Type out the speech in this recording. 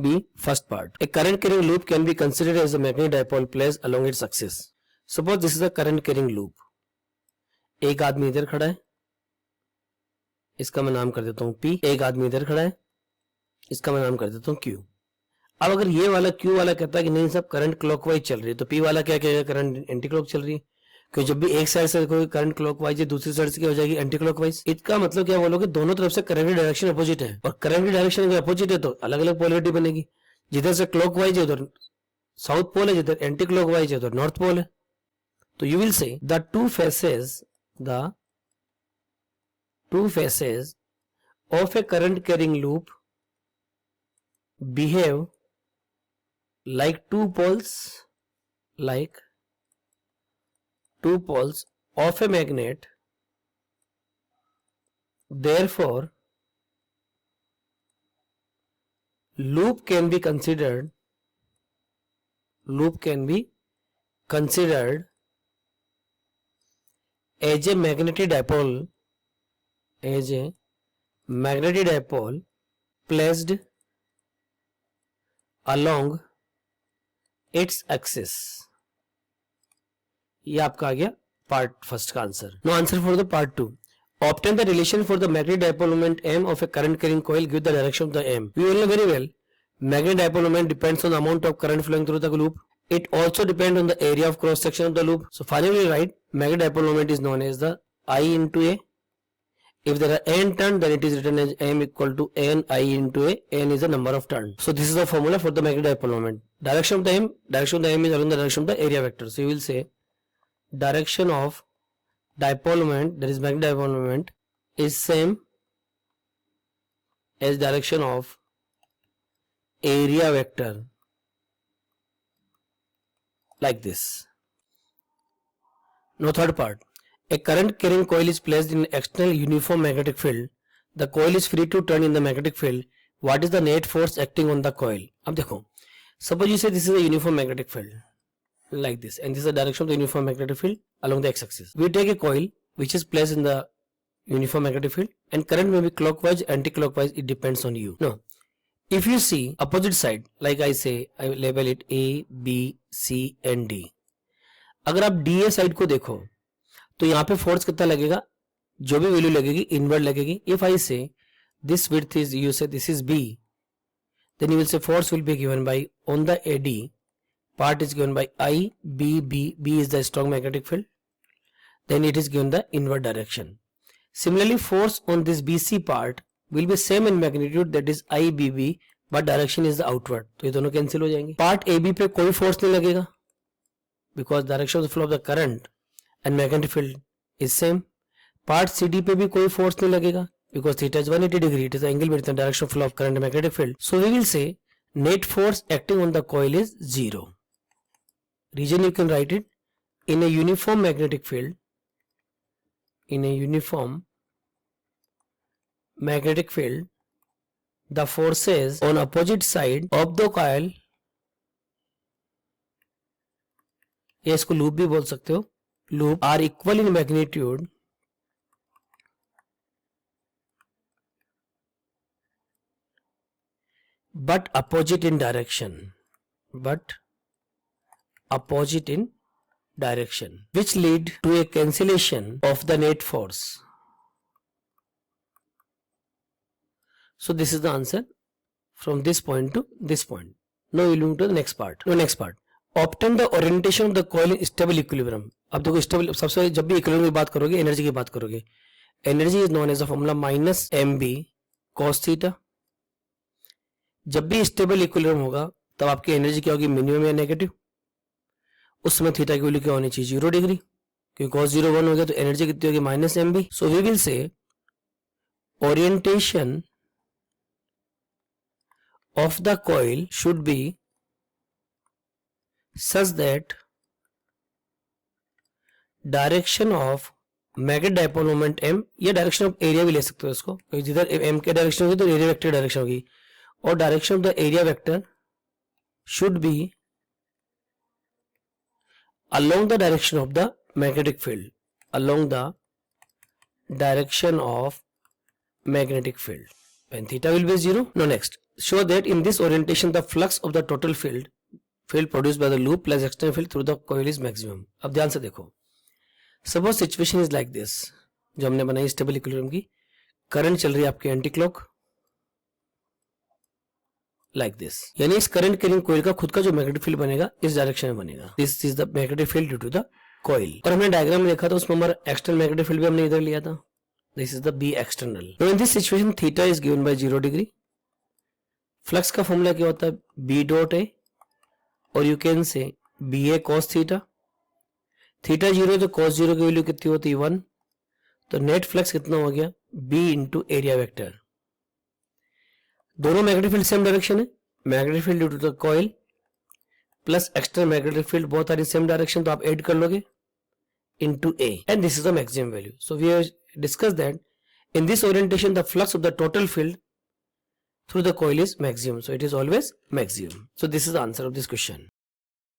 B. First part. A current carrying loop can be considered as the magnetic dipole placed along its axis. Suppose this is a current carrying loop. एक आदमी इधर खड़ा है, इसका मैं नाम कर देता हूं P. एक आदमी इधर खड़ा है, इसका मैं नाम कर देता हूं Q. अब अगर ये वाला Q वाला कहता है कि नहीं सब करंट क्लॉकवाइज चल रही है, तो P वाला क्या कहेगा, करंट एंटी क्लॉक चल रही है, क्योंकि जब भी एक साइड से कोई करंट क्लॉकवाइज है दूसरी साइड से क्या हो जाएगी, एंटी क्लॉकवाइज. इसका मतलब क्या बोलोगे, दोनों तरफ से करंट की डायरेक्शन अपोजिट है, और करंट की डायरेक्शन अगर अपोजिट है तो अलग अलग पोलरिटी बनेगी. जिधर से क्लॉकवाइज है उधर साउथ पोल है, जिधर एंटी क्लॉकवाइज है उधर नॉर्थ पोल है. तो you will say the two faces of a current carrying loop behave like two poles of a magnet. Therefore loop can be considered as a magnetic dipole placed along its axis. ये आपका आ गया part first का answer. No answer for the part 2. Obtain the relation for the magnetic dipole moment M of a current carrying coil. Give the direction of the M. We all know very well magnetic dipole moment depends on the amount of current flowing through the loop. It also depends on the area of cross section of the loop. So finally write magnetic dipole moment is known as the I into A. If there are n turns, then it is written as M equal to n I into A. N is the number of turns. So this is the formula for the magnetic dipole moment. Direction of the M is along the direction of the area vector. So you will say direction of dipole moment, that is magnetic dipole moment, is same as direction of area vector, like this. Now third part. A current carrying coil is placed in external uniform magnetic field. The coil is free to turn in the magnetic field. What is the net force acting on the coil? अब देखो, suppose you say this is a uniform magnetic field like this, and this is the direction of the uniform magnetic field along the x-axis. We take a coil which is placed in the uniform magnetic field, and current may be clockwise, anti-clockwise. It depends on you. No, if you see opposite side, like I say, I label it A, B, C and D. अगर आप DA side को देखो तो यहाँ पे force कितना लगेगा, जो भी वैल्यू लगेगी इनवर्ड लगेगी. इफ आई से दिस विड्थ इज, यू से this is B, then you will say force will be given by on the AD part is given by I, B, B is the strong magnetic field, then it is given the inward direction. Similarly force on this BC part will be same in magnitude, that is I, B, but direction is the outward. तो ये दोनों cancel हो जाएंगे. Part AB पे कोई force नहीं लगेगा because direction of the flow of the current and magnetic field is same. Part CD पे भी कोई फोर्स नहीं लगेगा because theta is 180 degree. It is the angle between the direction of flow of current and magnetic field. So we will say net force acting on the coil is 0. Reason you can write it, in a uniform magnetic field, the forces on opposite side of the coil, या इसको loop भी बोल सकते हो, loop are equal in magnitude but opposite in direction, which lead to a cancellation of the net force. So this is the answer from this point to this point. Now we will move to the next part. Obtain the orientation of the coil in stable equilibrium. अब देखो stable, सबसे जब भी equilibrium की बात करोगे, energy की बात करोगे, energy is known as the formula minus mb cos theta. जब भी स्टेबल इक्विलिब्रियम होगा तब आपकी एनर्जी क्या होगी, मिनिमम या नेगेटिव. उस समय थीटा की वैल्यू क्या होनी चाहिए, 0 डिग्री, क्योंकि cos 0 1 हो गया तो एनर्जी कितनी होगी, minus mb. So we will say orientation of the coil should be such that direction of magnetic dipole moment m, या डायरेक्शन ऑफ एरिया भी ले सकते हो इसको, जिधर m के डायरेक्शन होगी तो एरिया वेक्टर डायरेक्शन होगी, और direction of the area vector should be along the direction of the magnetic field, when theta will be 0. Now next, show that in this orientation the flux of the total field produced by the loop plus external field through the coil is maximum. अब ध्यान से देखो, suppose situation is like this, जो हमने बनाई stable equilibrium की, current चल रही है आपके एंटी क्लॉक लाइक दिस, यानी इस करंट कैरिंग कॉइल का खुद का जो मैग्नेटिक फील्ड बनेगा इस डायरेक्शन में बनेगा. This is the magnetic field due to the coil. और हमने डायग्राम में देखा था उसमें हमारा एक्सटर्नल मैग्नेटिक फील्ड भी हमने इधर लिया था. This is the B external. In this situation theta is given by 0 degree. Flux का फॉर्मूला क्या होता है, बी डॉट ए, और you can say B A cos theta. Theta 0 तो कॉस 0 की वैल्यू कितनी होती है 1. तो नेट फ्लक्स कितना हो गया, बी इंटू एरिया वेक्टर. दोनों मैग्नेटिक फील्ड सेम डायरेक्शन है. Magnetic field due to the coil plus external magnetic field both are in same direction, तो आप ऐड कर लोगे into A, and this is the maximum value. So we have discussed that in this orientation the flux of the total field through the coil is maximum, so it is always maximum. So this is the answer of this question.